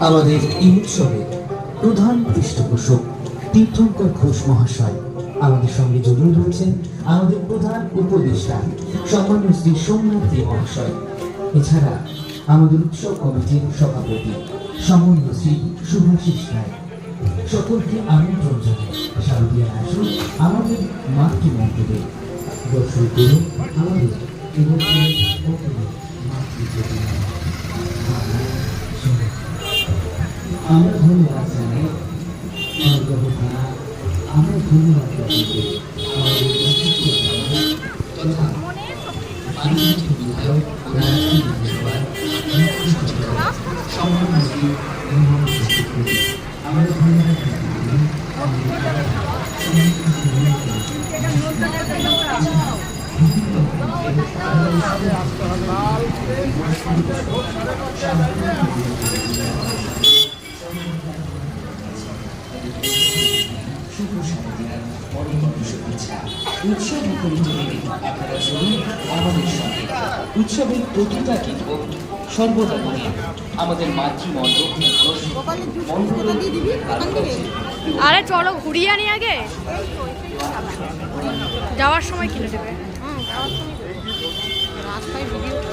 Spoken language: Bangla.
আমাদের এই উৎসবের প্রধান পৃষ্ঠপোষক তীর্থঙ্কর ঘোষ মহাশয় আমাদের সঙ্গে জড়িয়ে রয়েছেন। আমাদের প্রধান উপদেষ্টা সম্মানীয় শ্রী সোমনাথ দে মহাশয়, এছাড়া আমাদের উৎসব কমিটির সভাপতি সম্মানীয় শ্রী শুভাশিস রায়। সকলকে আমন্ত্রণ জানাই শারদীয় আসুন আমাদের মাতৃমন্দিরে দর্শন করুন আমাদের এবছরের মাতৃপ্রতিমা। আমরা ধন্যবাদ জানাই আমরা ধন্যবাদ জানাই আমাদের তথা আন্তর্জাতিক বিধায়ক রাজনীতি বিভাগ সম্মানমন্ত্রী আমরা ধন্যবাদ উৎসব আপনারা চলুন আমাদের সঙ্গে। উৎসবের প্রতিটা গীত সর্বদা মনে আমাদের মাতৃমণ্ডপ আরে চলো ঘুরিয়ে আনি আগে, যাওয়ার সময় কিনে দেবে। রাস্তায় ভিডিও